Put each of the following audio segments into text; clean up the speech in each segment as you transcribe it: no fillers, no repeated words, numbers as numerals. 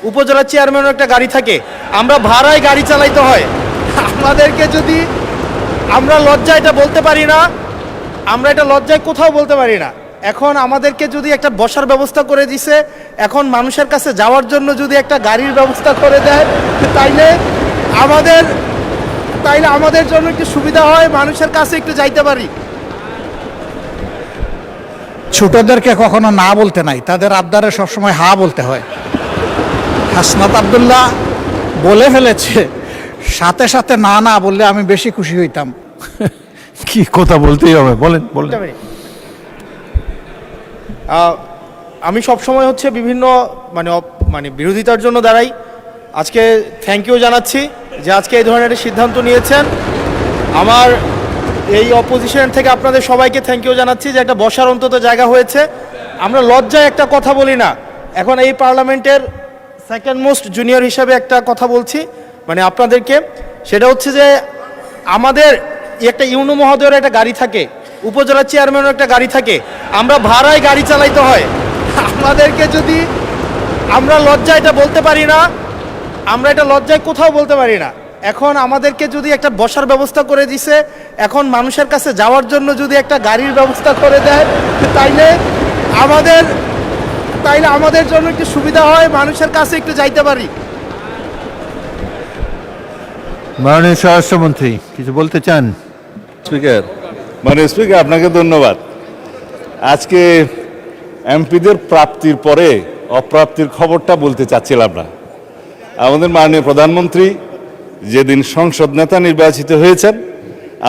উপজেলা চেয়ারম্যানের একটা গাড়ি থাকে, আমরা ভাড়ায় গাড়ি চালাইতে হয়। আমাদেরকে যদি আমরা লজ্জায় এটা বলতে পারি না, আমরা এটা লজ্জায় কোথাও বলতে পারি না। এখন আমাদেরকে যদি একটা বসার ব্যবস্থা করে দিছে, এখন মানুষের কাছে যাওয়ার জন্য যদি একটা গাড়ির ব্যবস্থা করে দেয়, তাইলে আমাদের জন্য একটু সুবিধা হয়, মানুষের কাছে একটু যাইতে পারি। ছোটদেরকে কখনো না বলতে নাই, তাদের আবদারে সবসময় হা বলতে হয়। হাসনাত আব্দুল্লাহ বলে ফেলেছে, সাথে সাথে না না বললে আমি বেশি খুশি হইতাম। কি কথা বলতেই হবে, বলেন বলেন। আমি সবসময় হচ্ছে বিভিন্ন মানে বিরোধিতার জন্য দাঁড়াই। আজকে থ্যাংক ইউ জানাচ্ছি যে আজকে এই ধরনের একটা সিদ্ধান্ত নিয়েছেন। আমার এই অপোজিশন থেকে আপনাদের সবাইকে থ্যাংক ইউ জানাচ্ছি যে একটা বসার অন্তত জায়গা হয়েছে। আমরা লজ্জায় একটা কথা বলি না। এখন এই পার্লামেন্টের সেকেন্ড মোস্ট জুনিয়র হিসাবে একটা কথা বলছি মানে আপনাদেরকে, সেটা হচ্ছে যে আমাদের একটা ইউনো মহোদয়ের একটা গাড়ি থাকে, উপজেলা চেয়ারম্যানের একটা গাড়ি থাকে, আমরা ভাড়ায় গাড়ি চালাইতে হয়। আমাদেরকে যদি আমরা লজ্জায় এটা বলতে পারি না, আমরা এটা লজ্জায় কোথাও বলতে পারি না। এখন আমাদেরকে যদি একটা বসার ব্যবস্থা করে দিছে, এখন মানুষের কাছে যাওয়ার জন্য যদি একটা গাড়ির ব্যবস্থা করে দেয়, তাইলে আমাদের জন্য একটু সুবিধা হয়, মানুষের কাছে একটু যাইতে পারি। মাননীয় স্বরাষ্ট্রমন্ত্রী কিছু বলতে চান? স্পিকার, মাননীয় স্পিকার, আপনাকে ধন্যবাদ। আজকে এমপিদের প্রাপ্তির পরে অপ্রাপ্তির খবরটা বলতে চাচ্ছিলাম না। আমাদের মাননীয় প্রধানমন্ত্রী যেদিন সংসদ নেতা নির্বাচিত হয়েছেন,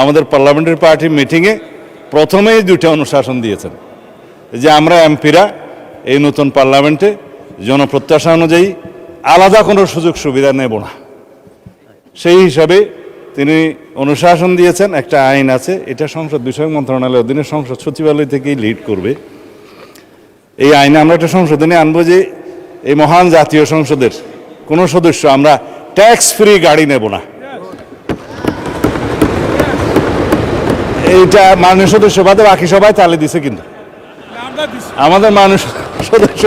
আমাদের পার্লামেন্টারি পার্টির মিটিংয়ে প্রথমেই দুইটা অনুশাসন দিয়েছেন যে আমরা এমপিরা এই নতুন পার্লামেন্টে জনপ্রত্যাশা অনুযায়ী আলাদা কোনো সুযোগ সুবিধা নেব না। সেই হিসাবে তিনি অনুশাসন দিয়েছেন। একটা আইন আছে, এটা সংসদ বিষয়ক মন্ত্রণালয়ের অধীনে সংসদ সচিবালয় থেকেই লিড করবে। এই আইনে আমরা একটা সংশোধনী আনবো যে এই মহান জাতীয় সংসদের কোনো সদস্য আমরা ট্যাক্স ফ্রি গাড়ি নেব না। এইটা মাননীয় সদস্য বাদে বাকি সবাই তালে দিছে, কিন্তু আমাদের মাননীয় সদস্য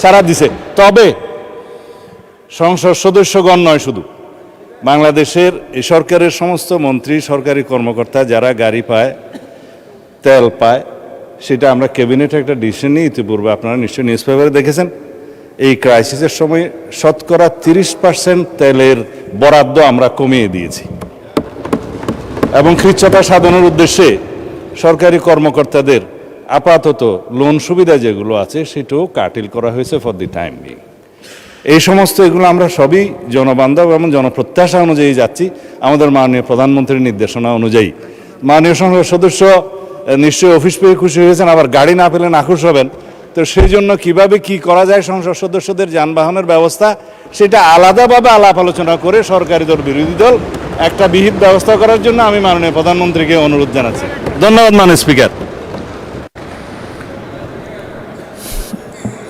ছাড়া দিছে। তবে সংসদ সদস্যগণ নয়, শুধু বাংলাদেশের এই সরকারের সমস্ত মন্ত্রী, সরকারি কর্মকর্তা যারা গাড়ি পায়, তেল পায়, সেটা আমরা ক্যাবিনেটে একটা ডিসিশন নিই। ইতিপূর্বে আপনারা নিশ্চয়ই নিউজ পেপারে দেখেছেন, এই ক্রাইসিসের সময় শতকরা 30% তেলের বরাদ্দ আমরা কমিয়ে দিয়েছি এবং কৃচ্ছ্রতা সাধনের উদ্দেশ্যে সরকারি কর্মকর্তাদের আপাতত লোন সুবিধা যেগুলো আছে সেটাও কাটিল করা হয়েছে ফর দি টাইম বিং। এই সমস্ত এগুলো আমরা সবই জনবান্ধব এবং জনপ্রত্যাশা অনুযায়ী যাচ্ছি, আমাদের মাননীয় প্রধানমন্ত্রীর নির্দেশনা অনুযায়ী। মাননীয় সংসদ সদস্য নিশ্চয়ই অফিস পেয়ে খুশি হয়েছেন, আবার গাড়ি না পেলে নাখুশ হবেন। তো সেই জন্য কীভাবে কী করা যায় সংসদ সদস্যদের যানবাহনের ব্যবস্থা, সেটা আলাদাভাবে আলাপ আলোচনা করে সরকারি দল বিরোধী দল একটা বিহিত ব্যবস্থা করার জন্য আমি মাননীয় প্রধানমন্ত্রীকে অনুরোধ জানাচ্ছি। ধন্যবাদ মাননীয় স্পিকার।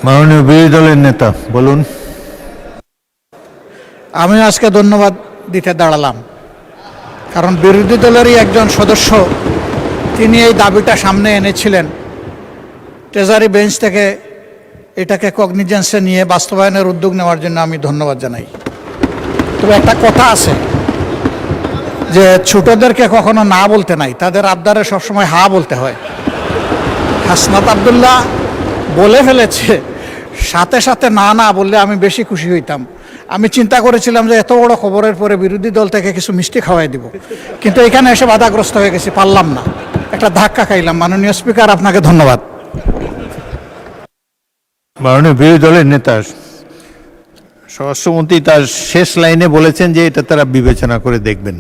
মাননীয় বিরোধী দলের নেতা বলুন। আমি আজকে ধন্যবাদ দিতে দাঁড়ালাম, কারণ বিরোধী দলেরই একজন সদস্য তিনি এই দাবিটা সামনে এনেছিলেন। ট্রেজারি বেঞ্চ থেকে এটাকে কগনিজেন্সে নিয়ে বাস্তবায়নের উদ্যোগ নেওয়ার জন্য আমি ধন্যবাদ জানাই। তবে একটা কথা আছে যে ছোটদেরকে কখনো না বলতে নাই, তাদের আবদারে সবসময় হা বলতে হয়। হাসনাত আব্দুল্লাহ বলে ফেলেছে, সাথে সাথে না না বললে আমি বেশি খুশি হইতাম। আমি চিন্তা করেছিলাম যে এত বড় খবরের পরে বিরোধী দল থেকে কিছু মিষ্টি খাওয়াই দিব, কিন্তু এখানে এসে বাধাগ্রস্ত হয়ে গেছি, পারলাম না, একটা ধাক্কা খাইলাম। মাননীয় স্পিকার, আপনাকে ধন্যবাদ। মাননীয় বিরোধী দলের নেতা স্বরাষ্ট্রমন্ত্রী তার শেষ লাইনে বলেছেন যে এটা তারা বিবেচনা করে দেখবেন।